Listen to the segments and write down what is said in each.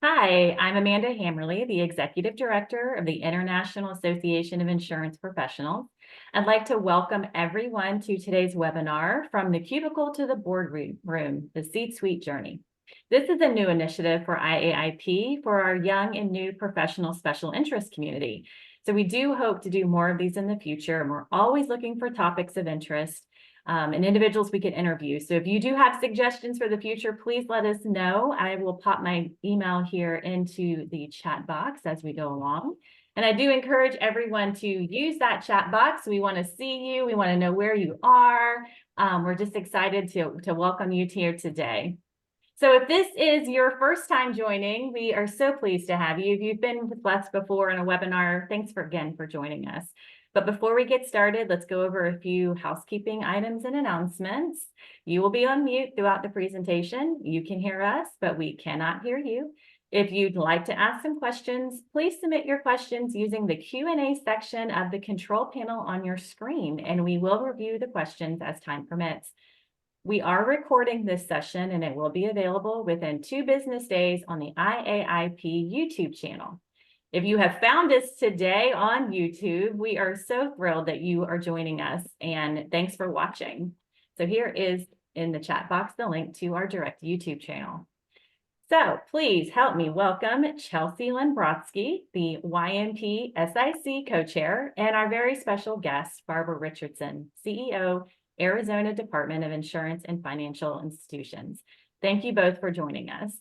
Hi, I'm Amanda Hammerly, the Executive Director of the International Association of Insurance Professionals. I'd like to welcome everyone to today's webinar, From the Cubicle to the Boardroom, the C-Suite Journey. This is a new initiative for IAIP for our young and new professional special interest community. So we do hope to do more of these in the future, and we're always looking for topics of interest and individuals we can interview. So if you do have suggestions for the future, please let us know. I will pop my email here into the chat box as we go along. And I do encourage everyone to use that chat box. We want to see you. We want to know where you are. We're just excited to welcome you here today. So if this is your first time joining, we are so pleased to have you. If you've been with us before in a webinar, thanks again for joining us. But before we get started, let's go over a few housekeeping items and announcements. You will be on mute throughout the presentation. You can hear us, but we cannot hear you. If you'd like to ask some questions, please submit your questions using the Q&A section of the control panel on your screen, and we will review the questions as time permits. We are recording this session and it will be available within 2 business days on the IAIP YouTube channel. If you have found us today on YouTube, we are so thrilled that you are joining us, and thanks for watching. So here is in the chat box the link to our direct YouTube channel. So please help me welcome Chelsea Lynn-Brodsky, the YMP SIC co-chair, and our very special guest, Barbara Richardson, CEO, Arizona Department of Insurance and Financial Institutions. Thank you both for joining us.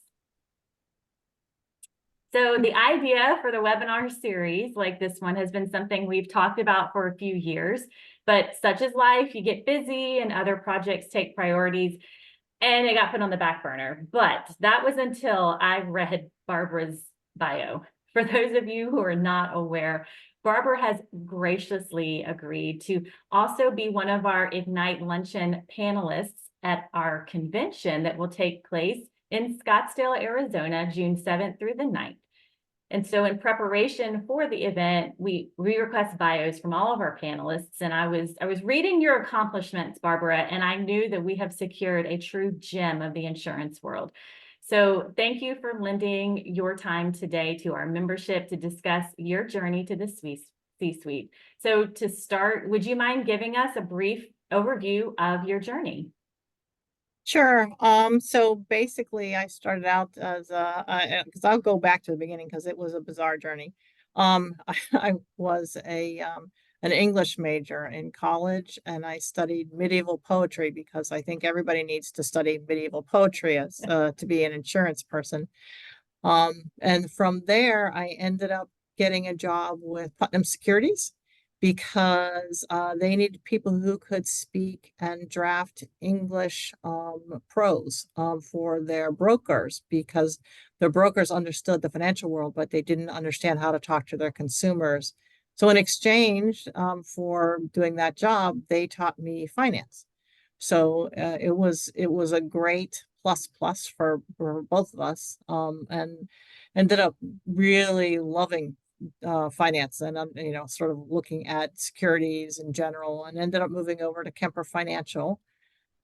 So the idea for the webinar series like this one has been something we've talked about for a few years, but such is life, you get busy and other projects take priorities, and it got put on the back burner. But that was until I read Barbara's bio. For those of you who are not aware, Barbara has graciously agreed to also be one of our Ignite Luncheon panelists at our convention that will take place in Scottsdale, Arizona, June 7th through the 9th. And so in preparation for the event, we request bios from all of our panelists. And I was reading your accomplishments, Barbara, and I knew that we have secured a true gem of the insurance world. So thank you for lending your time today to our membership to discuss your journey to the C-suite. So to start, would you mind giving us a brief overview of your journey? Sure. So basically I started out as because I'll go back to the beginning because it was a bizarre journey. I was an English major in college, and I studied medieval poetry because I think everybody needs to study medieval poetry as to be an insurance person. And from there, I ended up getting a job with Putnam Securities because they needed people who could speak and draft English prose for their brokers, because the brokers understood the financial world, but they didn't understand how to talk to their consumers. So in exchange for doing that job, they taught me finance. So it was a great plus for both of us, and ended up really loving finance, and sort of looking at securities in general, and ended up moving over to Kemper Financial,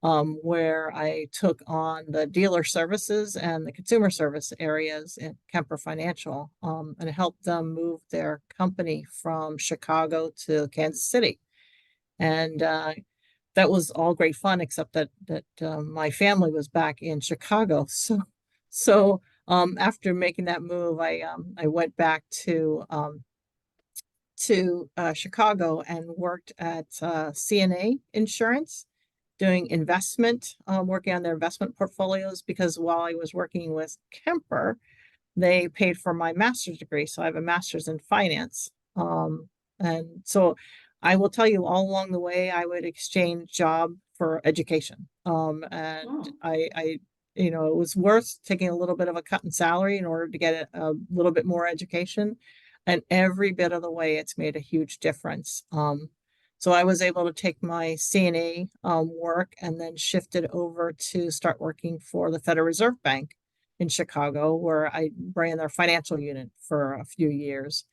where I took on the dealer services and the consumer service areas in Kemper Financial, and helped them move their company from Chicago to Kansas City. And that was all great fun, except that my family was back in Chicago. So after making that move, I went back to Chicago and worked at CNA Insurance, doing investment, working on their investment portfolios, because while I was working with Kemper, they paid for my master's degree. So I have a master's in finance. And so I will tell you, all along the way, I would exchange job for education. And I it was worth taking a little bit of a cut in salary in order to get a little bit more education. And every bit of the way, it's made a huge difference. So I was able to take my CNA work and then shifted over to start working for the Federal Reserve Bank in Chicago, where I ran their financial unit for a few years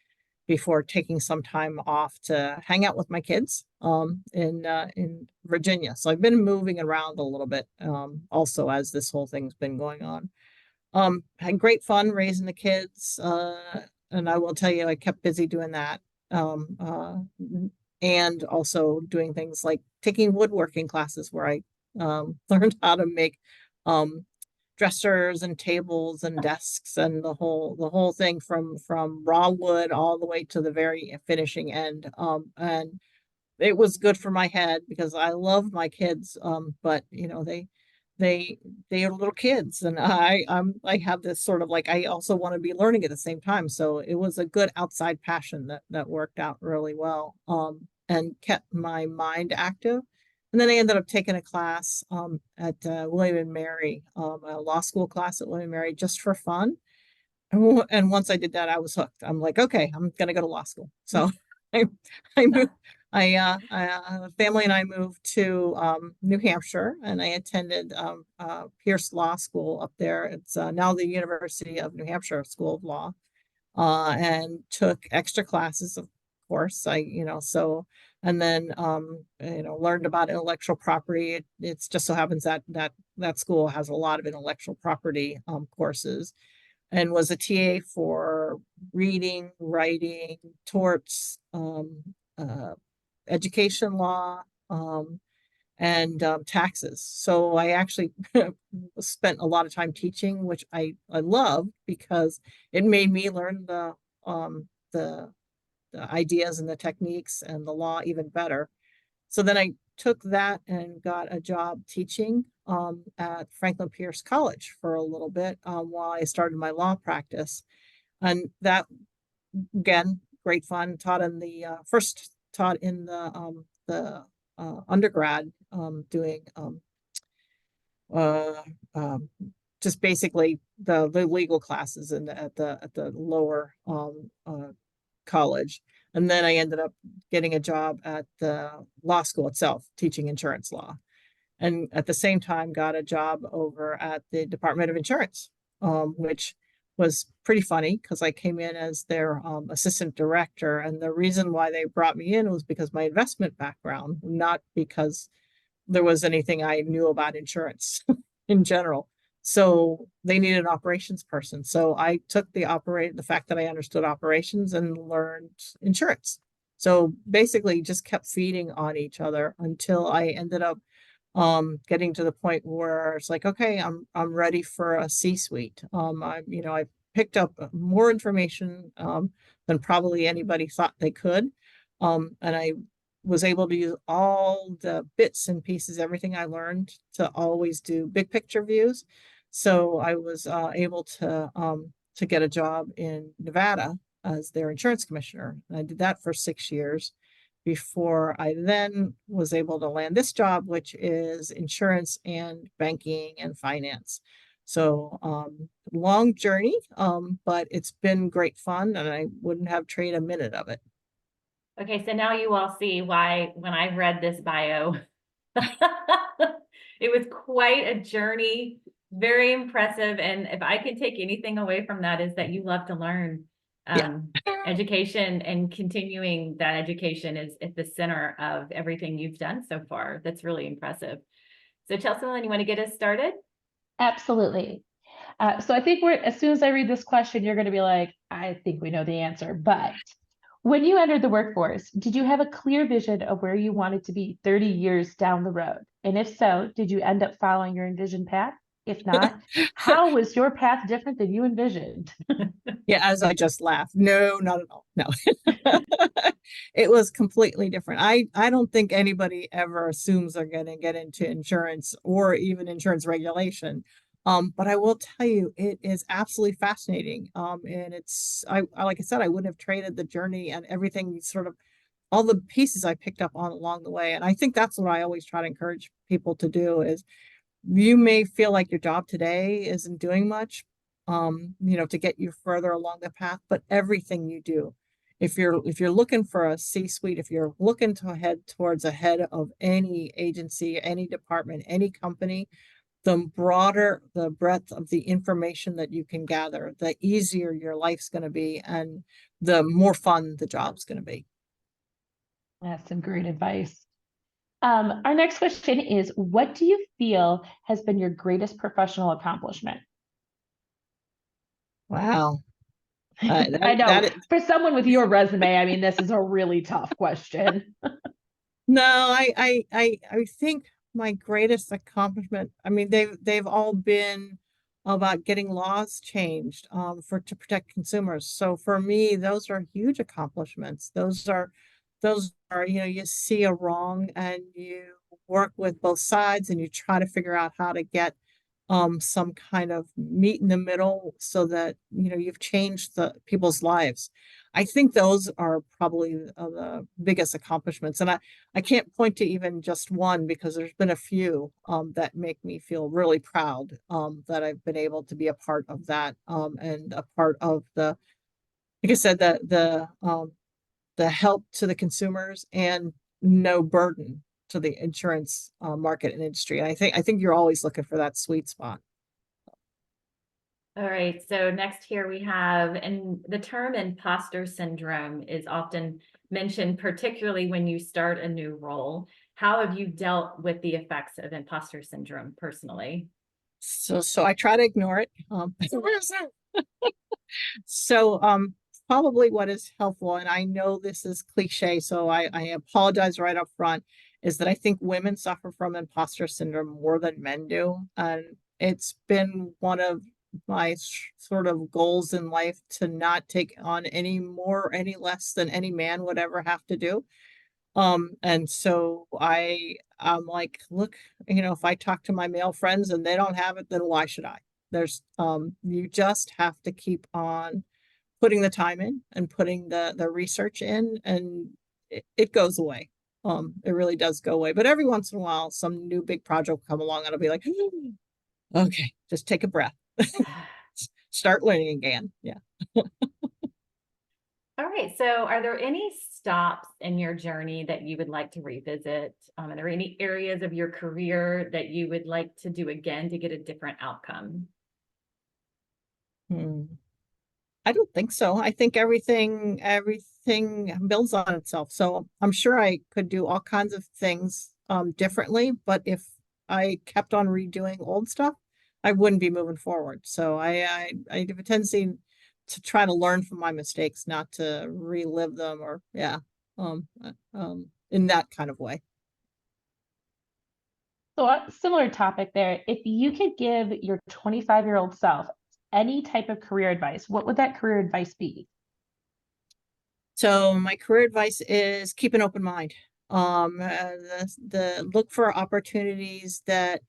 before taking some time off to hang out with my kids in Virginia. So I've been moving around a little bit also as this whole thing's been going on. Had great fun raising the kids. And I will tell you, I kept busy doing that. Um, uh, and also doing things like taking woodworking classes where I learned how to make um, dressers and tables and desks and the whole thing from raw wood all the way to the very finishing end. And it was good for my head because I love my kids. But they they are little kids, and I have this sort of like I also want to be learning at the same time. So it was a good outside passion that worked out really well. And kept my mind active. And then I ended up taking a class at William and Mary, a law school class at William and Mary just for fun. And once I did that, I was hooked. I'm like, okay, I'm gonna go to law school. So I I moved. Family and I moved to New Hampshire, and I attended Pierce Law School up there. It's now the University of New Hampshire School of Law, and took extra classes, of course. And then learned about intellectual property. It's just so happens that school has a lot of intellectual property courses, and was a TA for reading, writing, torts, education law, and taxes. So I actually spent a lot of time teaching, which I love because it made me learn um, the, the ideas and the techniques and the law even better. So then I took that and got a job teaching at Franklin Pierce College for a little bit while I started my law practice. And that, again, great fun. Taught in the first taught in the undergrad, doing uh, um, just basically the legal classes at the lower college. And then I ended up getting a job at the law school itself, teaching insurance law. And at the same time, got a job over at the Department of Insurance, which was pretty funny because I came in as their assistant director. And the reason why they brought me in was because my investment background, not because there was anything I knew about insurance in general. So they needed an operations person. So I took the fact that I understood operations and learned insurance. So basically just kept feeding on each other until I ended up getting to the point where it's like, okay, I'm ready for a C-suite. I picked up more information than probably anybody thought they could. And I was able to use all the bits and pieces, everything I learned, to always do big picture views. So I was able to get a job in Nevada as their insurance commissioner. And I did that for 6 years before I then was able to land this job, which is insurance and banking and finance. So long journey, but it's been great fun, and I wouldn't have traded a minute of it. Okay, so now you all see why when I read this bio, it was quite a journey, very impressive. And if I can take anything away from that is that you love to learn. Yeah. Education and continuing that education is at the center of everything you've done so far. That's really impressive. So Chelsea, you want to get us started? Absolutely. So I think as soon as I read this question, you're going to be like, I think we know the answer. But when you entered the workforce, did you have a clear vision of where you wanted to be 30 years down the road? And if so, did you end up following your envisioned path? If not, how was your path different than you envisioned? Yeah, as I just laughed. No, not at all. No. It was completely different. I don't think anybody ever assumes they're going to get into insurance or even insurance regulation. But I will tell you, it is absolutely fascinating. And like I said, I wouldn't have traded the journey and everything, sort of all the pieces I picked up on along the way. And I think that's what I always try to encourage people to do is you may feel like your job today isn't doing much, to get you further along the path, but everything you do, if you're looking for a C-suite, if you're looking to head towards a head of any agency, any department, any company, the broader the breadth of the information that you can gather, the easier your life's going to be, and the more fun the job's going to be. That's some great advice. Our next question is, what do you feel has been your greatest professional accomplishment? Wow. I know for someone with your resume, I mean, this is a really tough question. No, I think my greatest accomplishment, I mean, they've all been about getting laws changed to protect consumers. So for me, those are huge accomplishments. Those are, you see a wrong and you work with both sides and you try to figure out how to get some kind of meet in the middle so that you've changed the people's lives. I think those are probably the biggest accomplishments, and I can't point to even just one because there's been a few that make me feel really proud that I've been able to be a part of that and a part of like I said, the help to the consumers and no burden to the insurance market and industry. And I think you're always looking for that sweet spot. All right, so next here we have, and the term imposter syndrome is often mentioned, particularly when you start a new role. How have you dealt with the effects of imposter syndrome personally? So I try to ignore it. So probably what is helpful, and I know this is cliche, so I apologize right up front, is that I think women suffer from imposter syndrome more than men do. And it's been one of my sort of goals in life to not take on any more or any less than any man would ever have to do. And so I'm like, look, if I talk to my male friends and they don't have it, then why should I? You just have to keep on putting the time in and putting the research in, and it goes away. It really does go away. But every once in a while, some new big project will come along and I'll be like, okay, just take a breath. Start learning again. Yeah. All right, so are there any stops in your journey that you would like to revisit? Are there any areas of your career that you would like to do again to get a different outcome? I don't think so. I think everything builds on itself. So I'm sure I could do all kinds of things differently, but if I kept on redoing old stuff, I wouldn't be moving forward. So I have a tendency to try to learn from my mistakes, not to relive them or in that kind of way. So a similar topic there. If you could give your 25-year-old self any type of career advice, what would that career advice be? So my career advice is keep an open mind. The look for opportunities that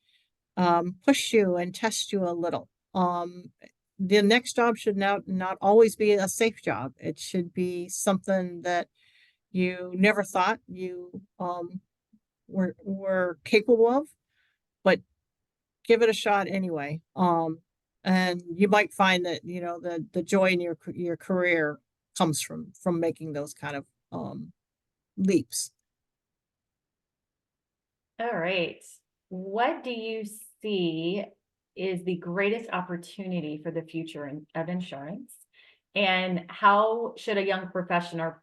push you and test you a little. The next job should not always be a safe job. It should be something that you never thought you were capable of, but give it a shot anyway. And you might find that the joy in your career comes from making those kind of leaps. All right. What do you see is the greatest opportunity for the future of insurance? And how should a young professional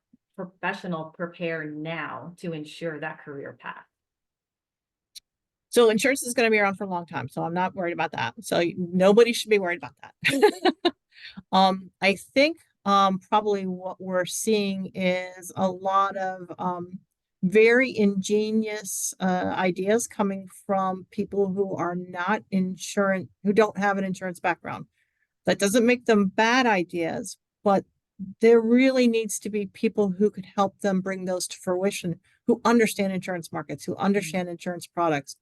prepare now to ensure that career path? So insurance is going to be around for a long time, so I'm not worried about that. So nobody should be worried about that. I think probably what we're seeing is a lot of very ingenious ideas coming from people who are not insurance, who don't have an insurance background. That doesn't make them bad ideas, but there really needs to be people who could help them bring those to fruition, who understand insurance markets, who understand insurance products,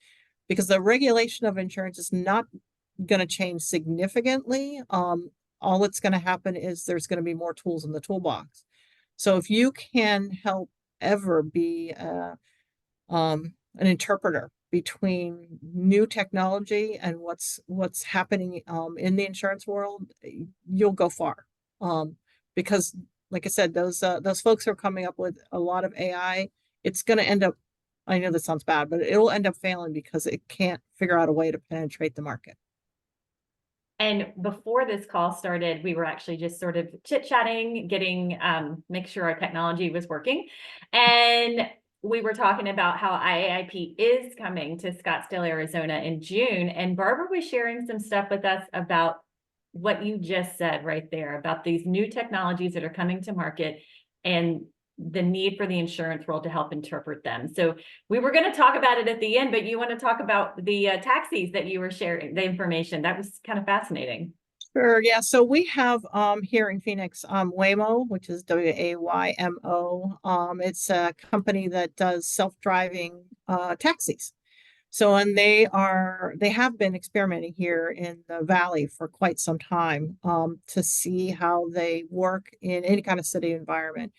because the regulation of insurance is not going to change significantly. All it's going to happen is there's going to be more tools in the toolbox. So if you can help ever be an interpreter between new technology and what's happening in the insurance world, you'll go far. Because, like I said, those folks are coming up with a lot of AI. It's going to end up. I know that sounds bad, but it'll end up failing because it can't figure out a way to penetrate the market. And before this call started, we were actually just sort of chit-chatting, getting make sure our technology was working. And we were talking about how IAIP is coming to Scottsdale, Arizona in June. And Barbara was sharing some stuff with us about what you just said right there about these new technologies that are coming to market and the need for the insurance world to help interpret them. So we were going to talk about it at the end, but you want to talk about the taxis that you were sharing, the information. That was kind of fascinating. Sure, yeah. So we have here in Phoenix Waymo, which is Waymo. It's a company that does self-driving taxis. So, and they have been experimenting here in the Valley for quite some time to see how they work in any kind of city environment.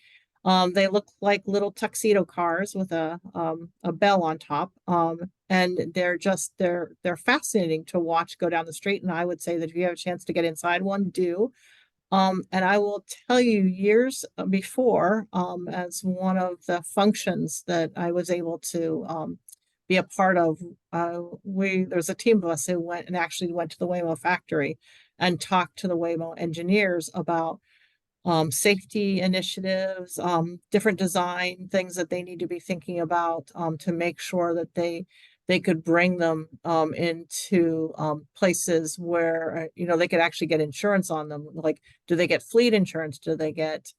They look like little tuxedo cars with a bell on top. And they're fascinating to watch go down the street. And I would say that if you have a chance to get inside one, do. And I will tell you, years before, as one of the functions that I was able to be a part of, there's a team of us who went to the Waymo factory and talked to the Waymo engineers about safety initiatives, different design things that they need to be thinking about to make sure that they could bring them into places where they could actually get insurance on them. Like, do they get fleet insurance? Do they get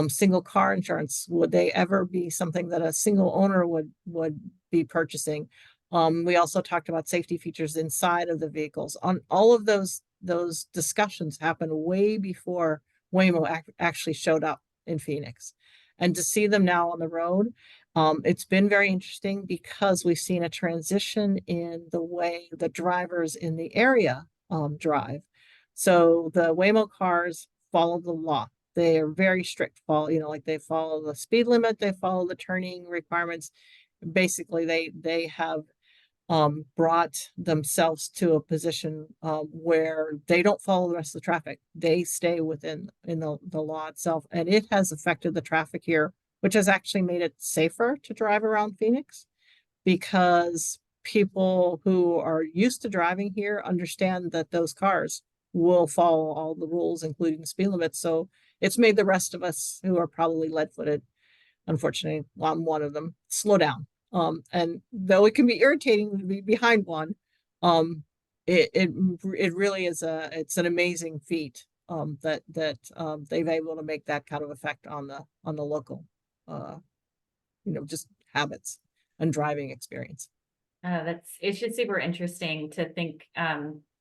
single car insurance? Would they ever be something that a single owner would be purchasing? We also talked about safety features inside of the vehicles. On all of those discussions happened way before Waymo actually showed up in Phoenix. And to see them now on the road, it's been very interesting because we've seen a transition in the way the drivers in the area drive. So the Waymo cars follow the law. They are very strict, like they follow the speed limit, they follow the turning requirements. Basically, they have brought themselves to a position where they don't follow the rest of the traffic. They stay within the law itself. And it has affected the traffic here, which has actually made it safer to drive around Phoenix because people who are used to driving here understand that those cars will follow all the rules, including the speed limit. So it's made the rest of us who are probably lead-footed, unfortunately, I'm one of them, slow down. And though it can be irritating to be behind one, it really is it's an amazing feat that they've able to make that kind of effect on the local just habits and driving experience. It's just super interesting to think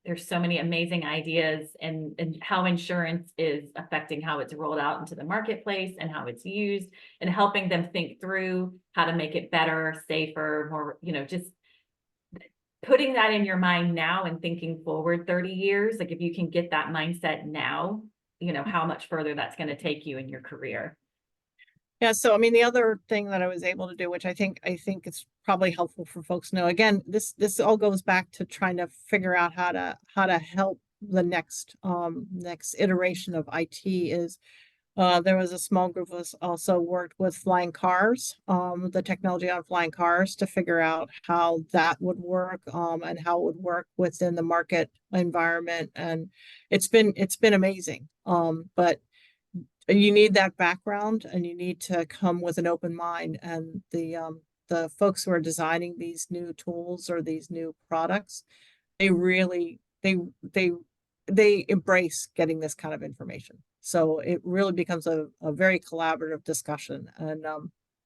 there's so many amazing ideas and how insurance is affecting how it's rolled out into the marketplace and how it's used and helping them think through how to make it better, safer, more, just putting that in your mind now and thinking forward 30 years. Like if you can get that mindset now, how much further that's going to take you in your career. Yeah, so I mean, the other thing that I was able to do, which I think it's probably helpful for folks to know, again, this all goes back to trying to figure out how to help the next iteration of IT is there was a small group of us also worked with flying cars, the technology on flying cars to figure out how that would work and how it would work within the market environment. And it's been amazing. But you need that background and you need to come with an open mind, and the folks who are designing these new tools or these new products, they really they embrace getting this kind of information, so it really becomes a very collaborative discussion. And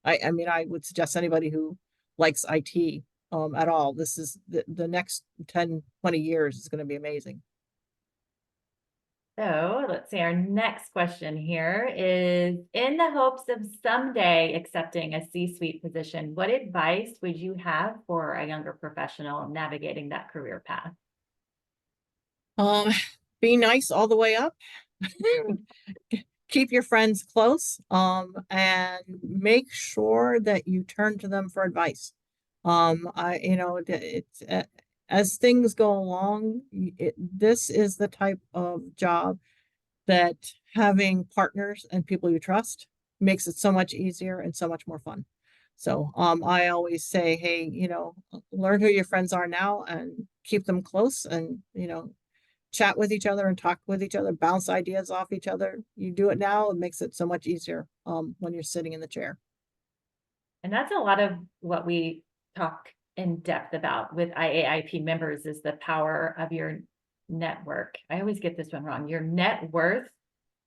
I mean, I would suggest anybody who likes IT at all, this is the next 10-20 years is going to be amazing. So let's see, our next question here is, in the hopes of someday accepting a C-suite position, what advice would you have for a younger professional navigating that career path? Be nice all the way up. Keep your friends close, and make sure that you turn to them for advice. It's as things go along, this is the type of job that having partners and people you trust makes it so much easier and so much more fun. So I always say, hey, learn who your friends are now and keep them close, and chat with each other and talk with each other, bounce ideas off each other. You do it now, it makes it so much easier when you're sitting in the chair. And that's a lot of what we talk in depth about with IAIP members, is the power of your network. I always get this one wrong. Your net worth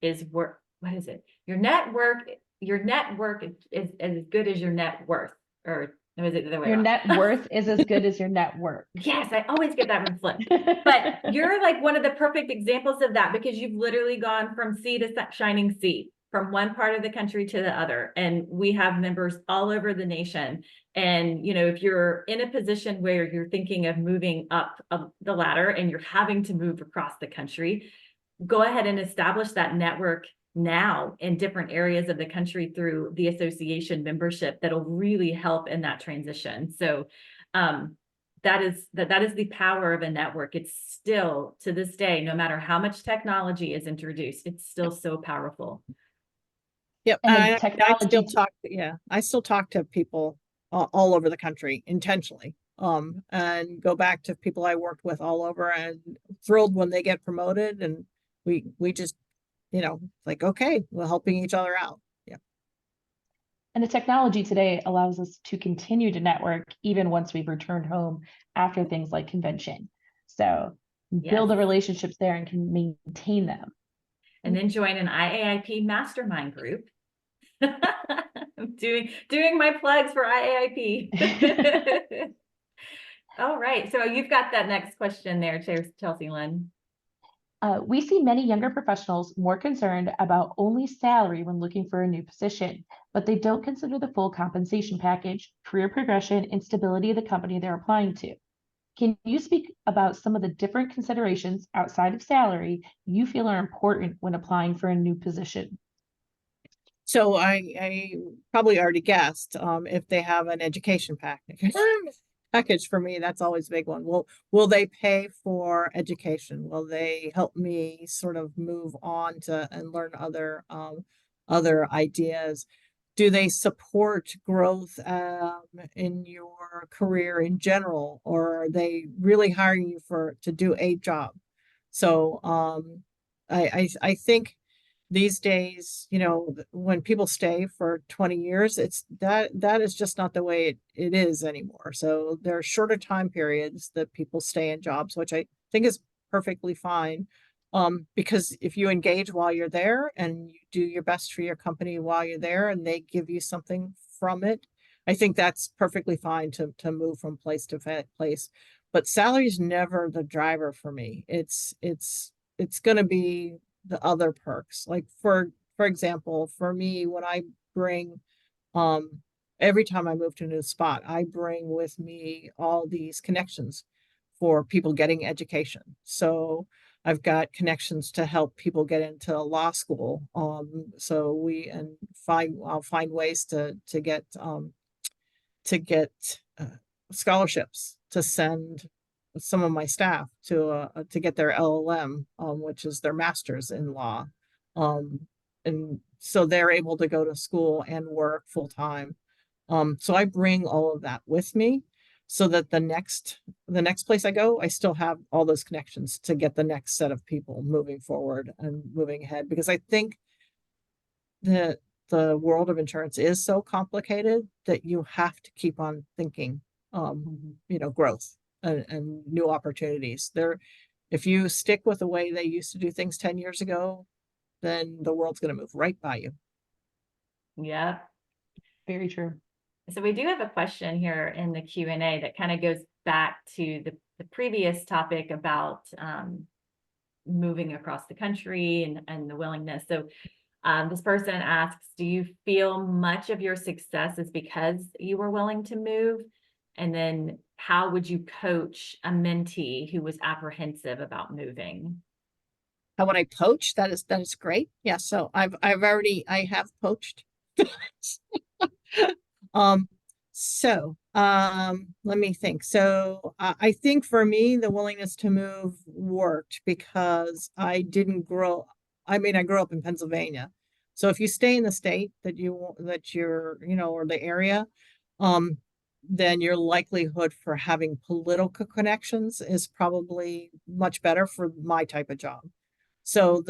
is worth, what is it? Your network is as good as your net worth, or was it the other way Your around? net worth is as good as your net worth. Yes, I always get that one flipped. But you're like one of the perfect examples of that, because you've literally gone from sea to shining sea, from one part of the country to the other. And we have members all over the nation. And, you know, if you're in a position where you're thinking of moving up the ladder and you're having to move across the country, go ahead and establish that network now in different areas of the country through the association membership that'll really help in that transition. So, that is the power of a network. It's still, to this day, no matter how much technology is introduced, it's still so powerful. Yep. And the I still technology, I still talk to people all over the country intentionally. And go back to people I worked with all over, and thrilled when they get promoted, and we just, like, okay, we're helping each other out. Yeah. and the technology today allows us to continue to network even once we've returned home after things like convention. So build the Yes. relationships there and can maintain them. And then join an IAIP mastermind group. I'm doing my plugs for IAIP. All right, so you've got that next question there, Chelsea Lynn. We see many younger professionals more concerned about only salary when looking for a new position, but they don't consider the full compensation package, career progression, and stability of the company they're applying to. Can you speak about some of the different considerations outside of salary you feel are important when applying for a new position? So I probably already guessed, if they have an education package. Package for me, that's always a big one. Will they pay for education? Will they help me sort of move on to and learn other ideas? Do they support growth in your career in general, or are they really hiring you to do a job? So I think these days, when people stay for 20 years, it's that is just not the way it is anymore. So there are shorter time periods that people stay in jobs, which I think is perfectly fine. Because if you engage while you're there and you do your best for your company while you're there, and they give you something from it, I think that's perfectly fine to move from place to place. But salary is never the driver for me. It's going to be the other perks. Like for example, for me, when I bring, every time I move to a new spot, I bring with me all these connections for people getting education. So I've got connections to help people get into law school. So I'll find ways to get scholarships to send some of my staff to get their LLM, which is their master's in law. And so they're able to go to school and work full time. So I bring all of that with me, so that the next place I go, I still have all those connections to get the next set of people moving forward and moving ahead. Because I think that the world of insurance is so complicated that you have to keep on thinking, growth and new opportunities. If you stick with the way they used to do things 10 years ago, then the world's going to move right by you. Yeah. Very true. So we do have a question here in the Q&A that kind of goes back to the previous topic about moving across the country and the willingness. So this person asks, do you feel much of your success is because you were willing to move? And then how would you coach a mentee who was apprehensive about moving? How would I coach? That is great. Yeah. So I have coached. Let me think. So I think for me, the willingness to move worked because I didn't grow. I mean, I grew up in Pennsylvania. So if you stay in the state that you're, or the area, then your likelihood for having political connections is probably much better for my type of job. So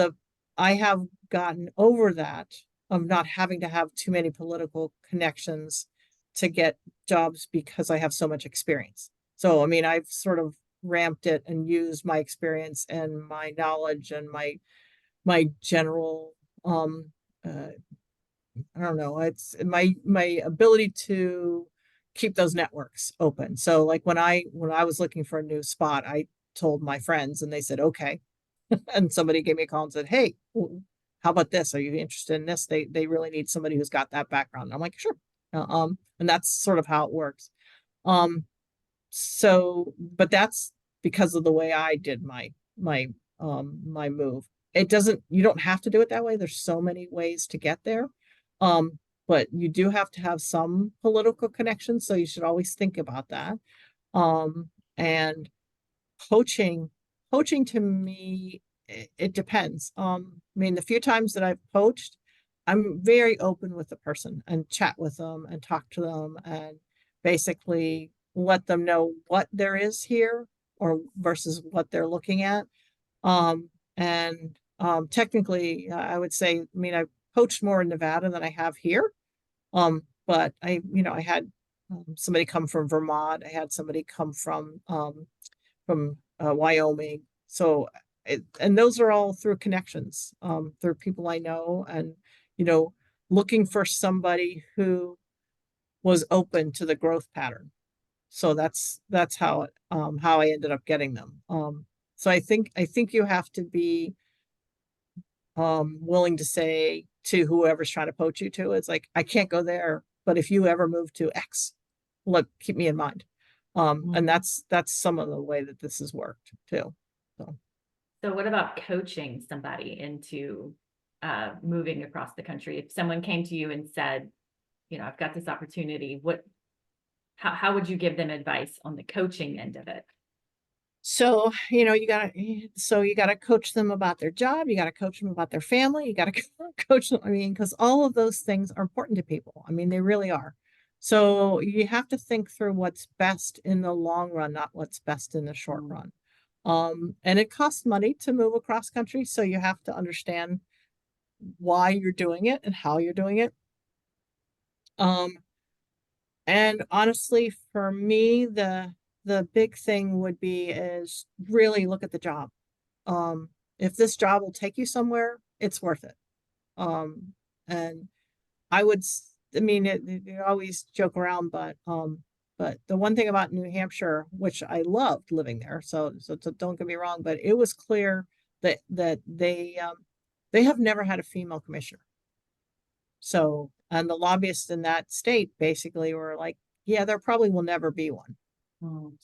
I have gotten over that of not having to have too many political connections to get jobs because I have so much experience. So, I mean, I've sort of ramped it and used my experience and my knowledge and my general, I don't know, it's my ability to keep those networks open. So like when I was looking for a new spot, I told my friends and they said, okay. And somebody gave me a call and said, hey, how about this? Are you interested in this? They really need somebody who's got that background. I'm like, sure. And that's sort of how it works. So, but that's because of the way I did my move. It doesn't, you don't have to do it that way. There's so many ways to get there. But you do have to have some political connections, so you should always think about that. And coaching to me, it depends. I mean, the few times that I've coached, I'm very open with the person and chat with them and talk to them and basically let them know what there is here or versus what they're looking at. And technically, I would say, I mean, I've coached more in Nevada than I have here. But I had somebody come from Vermont. I had somebody come from Wyoming. So, and those are all through connections, through people I know, and looking for somebody who was open to the growth pattern. So that's how I ended up getting them. So I think you have to be willing to say to whoever's trying to poach you to, it's like, I can't go there, but if you ever move to X, keep me in mind. And that's some of the way that this has worked too. So what about coaching somebody into moving across the country? If someone came to you and said, I've got this opportunity, how would you give them advice on the coaching end of it? So, you gotta coach them about their job. You gotta coach them about their family. You gotta coach them. I mean, because all of those things are important to people. I mean, they really are. So you have to think through what's best in the long run, not what's best in the short run. And it costs money to move across country. So you have to understand why you're doing it and how you're doing it. And honestly, for me, the big thing would be is really look at the job. If this job will take you somewhere, it's worth it. And I would, I mean, you always joke around, but the one thing about New Hampshire, which I loved living there, so don't get me wrong, but it was clear that they have never had a female commissioner. So, and the lobbyists in that state basically were like, yeah, there probably will never be one.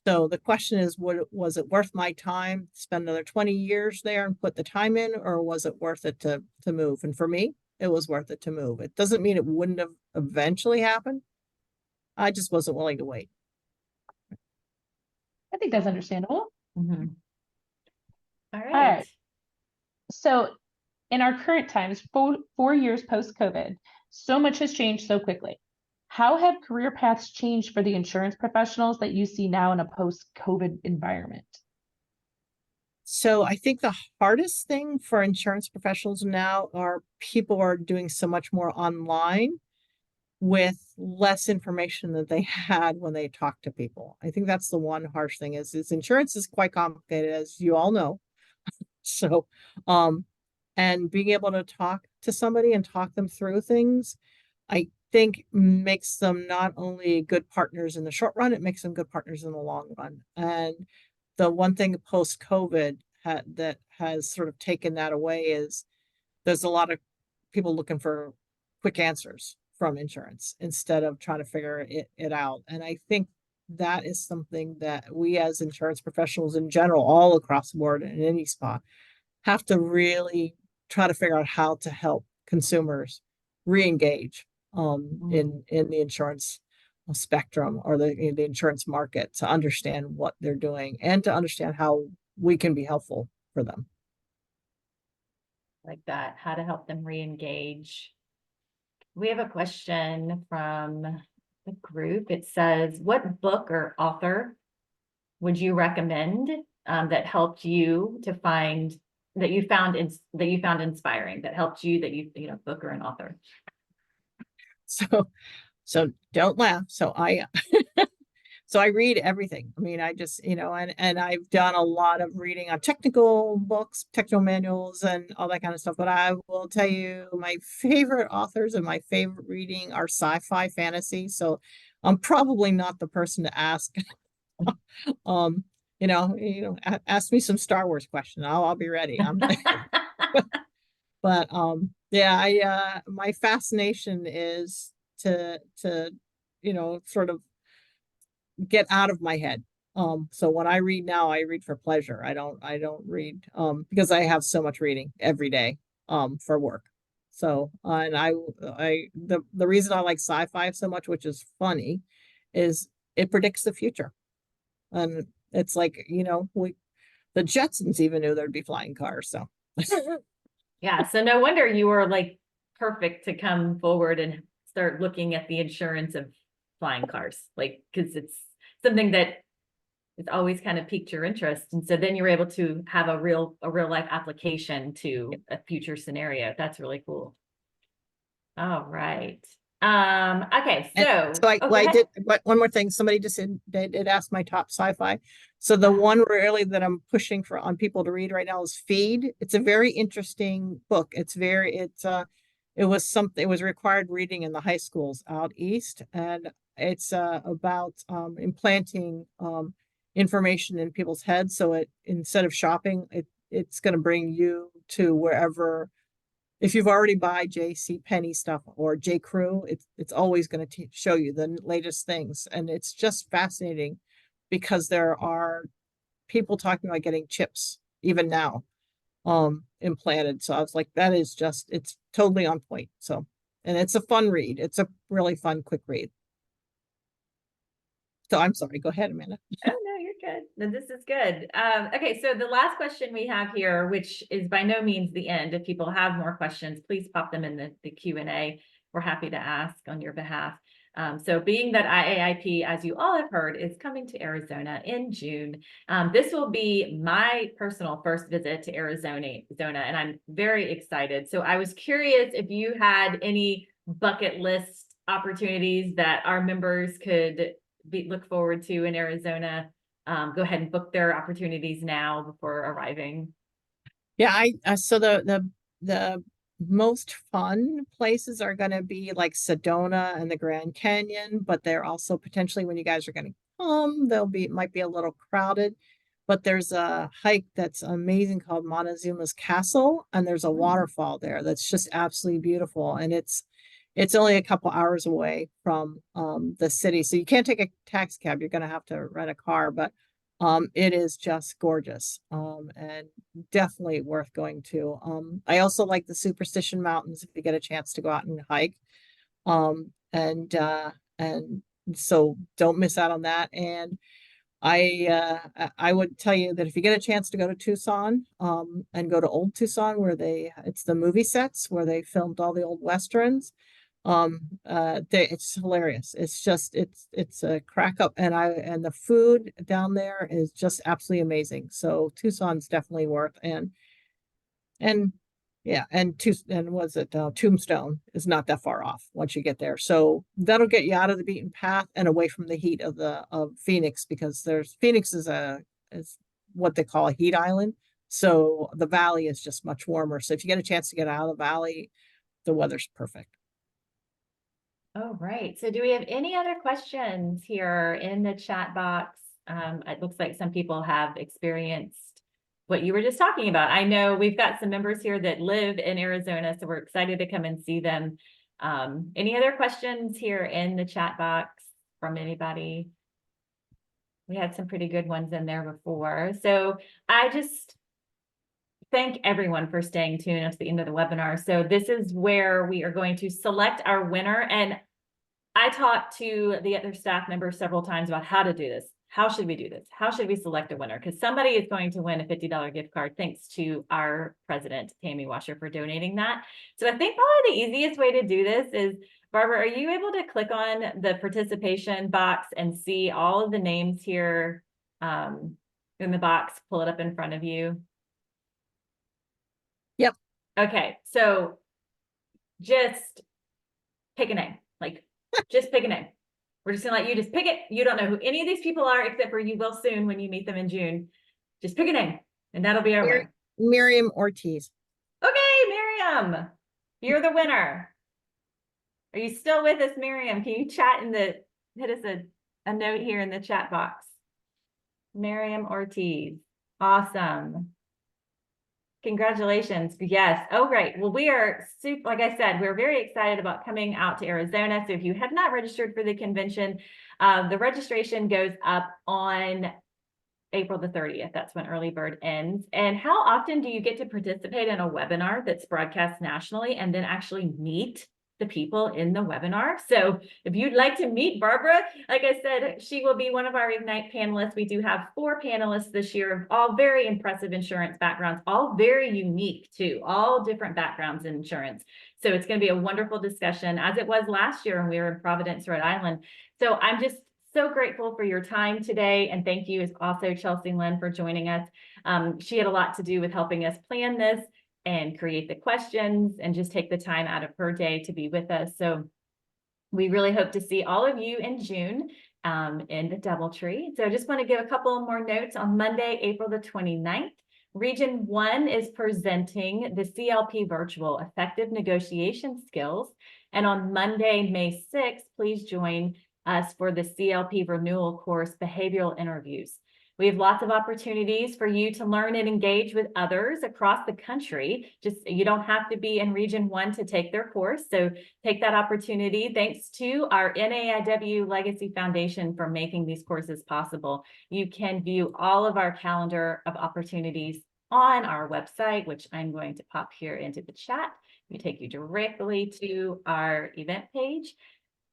So the question is, was it worth my time to spend another 20 years there and put the time in, or was it worth it to move? And for me, it was worth it to move. It doesn't mean it wouldn't have eventually happened. I just wasn't willing to wait. I think that's understandable. All All right. right. So in our current times, 4 years post-COVID, so much has changed so quickly. How have career paths changed for the insurance professionals that you see now in a post-COVID environment? So I think the hardest thing for insurance professionals now are people are doing so much more online with less information than they had when they talked to people. I think that's the one harsh thing is insurance is quite complicated, as you all know. So, and being able to talk to somebody and talk them through things, I think makes them not only good partners in the short run, it makes them good partners in the long run. And the one thing post-COVID that has sort of taken that away is there's a lot of people looking for quick answers from insurance instead of trying to figure it out. And I think that is something that we as insurance professionals in general, all across the board in any spot, have to really try to figure out how to help consumers re-engage in the insurance spectrum or the insurance market to understand what they're doing and to understand how we can be helpful for them. Like that, how to help them re-engage. We have a question from the group. It says, what book or author would you recommend that helped you to find that you found inspiring, that helped you, that you book or an author? So don't laugh. So So I read everything. I mean, I just, and I've done a lot of reading on technical books, technical manuals and all that kind of stuff. But I will tell you my favorite authors and my favorite reading are sci-fi fantasy. So I'm probably not the person to ask. um, ask me some Star Wars question. I'll be ready. But yeah, my fascination is to sort of get out of my head. So when I read now, I read for pleasure. I don't read because I have so much reading every day for work. So and the reason I like sci-fi so much, which is funny, is it predicts the future. And it's like, the Jetsons even knew there'd be flying cars. So Yeah, so no wonder you were like perfect to come forward and start looking at the insurance of flying cars, like, because it's something that it's always kind of piqued your interest. And so then you're able to have a real life application to a future scenario. That's really cool. All right. Okay, and so so I, oh, go well, I ahead. did, but one more thing, somebody just did ask my top sci-fi. So the Uh-huh. one really that I'm pushing for on people to read right now is Feed. It's a very interesting book. It was required reading in the high schools out east, and it's about implanting information in people's heads. So it instead of shopping, it's going to bring you to wherever. If you've already buy JC Penney stuff or J Crew, it's always going to show you the latest things, and it's just fascinating because there are people talking about getting chips even now implanted. So I was like, that is just, it's totally on point. So, and it's a fun read. It's a really fun, quick read. So I'm sorry, go ahead, Amanda. Oh, no, you're good. No, this is good. Okay, so the last question we have here, which is by no means the end. If people have more questions, please pop them in the Q&A. We're happy to ask on your behalf. So being that IAIP, as you all have heard, is coming to Arizona in June, this will be my personal first visit to Arizona, and I'm very excited. So I was curious if you had any bucket list opportunities that our members could look forward to in Arizona. Go ahead and book their opportunities now before arriving. Yeah, so the most fun places are going to be like Sedona and the Grand Canyon, but they're also potentially when you guys are going to come, might be a little crowded. But there's a hike that's amazing called Montezuma's Castle, and there's a waterfall there that's just absolutely beautiful, and it's only a couple hours away from the city, so you can't take a taxi cab. You're going to have to rent a car, but it is just gorgeous and definitely worth going to. I also like the Superstition Mountains if you get a chance to go out and hike. And so don't miss out on that. And I would tell you that if you get a chance to go to Tucson and go to Old Tucson where it's the movie sets where they filmed all the old Westerns. It's hilarious. It's just it's a crack up, and the food down there is just absolutely amazing. So Tucson's definitely worth. And yeah, and was it Tombstone is not that far off once you get there. So that'll get you out of the beaten path and away from the heat of Phoenix, because Phoenix is what they call a heat island. So the valley is just much warmer. So if you get a chance to get out of the valley, the weather's perfect. Oh, right. So do we have any other questions here in the chat box? It looks like some people have experienced what you were just talking about. I know we've got some members here that live in Arizona, so we're excited to come and see them. Any other questions here in the chat box from anybody? We had some pretty good ones in there before. So I just thank everyone for staying tuned up to the end of the webinar. So this is where we are going to select our winner. And I talked to the other staff members several times about how to do this. How should we do this? How should we select a winner? Because somebody is going to win a $50 gift card thanks to our president, Tammy Washer, for donating that. So I think probably the easiest way to do this is, Barbara, are you able to click on the participation box and see all of the names here in the box, pull it up in front of you? Yep. Okay, so just pick a name, like just pick a name. We're just gonna let you just pick it. You don't know who any of these people are, except for you will soon when you meet them in June. Just pick a name, and that'll be our Mir- winner. Miriam Ortiz. Okay, Miriam, you're the winner. Are you still with us, Miriam? Can you chat hit us a note here in the chat box? Miriam Ortiz. Awesome. Congratulations. Yes. Oh, great. Well, we are super, like I said, we're very excited about coming out to Arizona. So if you have not registered for the convention, the registration goes up on April the 30th. That's when early bird ends. And how often do you get to participate in a webinar that's broadcast nationally and then actually meet the people in the webinar? So if you'd like to meet Barbara, like I said, she will be one of our Ignite panelists. We do have 4 panelists this year, all very impressive insurance backgrounds, all very unique too, all different backgrounds in insurance. So it's going to be a wonderful discussion, as it was last year when we were in Providence, Rhode Island. So I'm just so grateful for your time today. And thank you also Chelsea Lynn for joining us. She had a lot to do with helping us plan this and create the questions and just take the time out of her day to be with us. So we really hope to see all of you in June in the DoubleTree. So I just want to give a couple more notes. On Monday, April the 29th, Region 1 is presenting the CLP Virtual Effective Negotiation Skills. And on Monday, May 6th, please join us for the CLP Renewal Course Behavioral Interviews. We have lots of opportunities for you to learn and engage with others across the country. You don't have to be in Region 1 to take their course. So take that opportunity. Thanks to our NAIW Legacy Foundation for making these courses possible. You can view all of our calendar of opportunities on our website, which I'm going to pop here into the chat. We take you directly to our event page.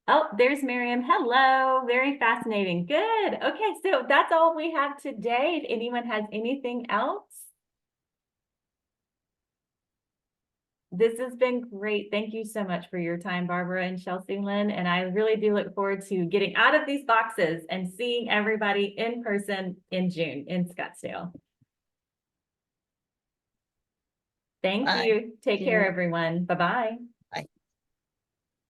Oh, there's Miriam. Hello. Very fascinating. Good. Okay, so that's all we have today. If anyone has anything else. This has been great. Thank you so much for your time, Barbara and Chelsea Lynn. And I really do look forward to getting out of these boxes and seeing everybody in person in June in Scottsdale. Thank Bye. you. Take Thank care, you. everyone. Bye-bye.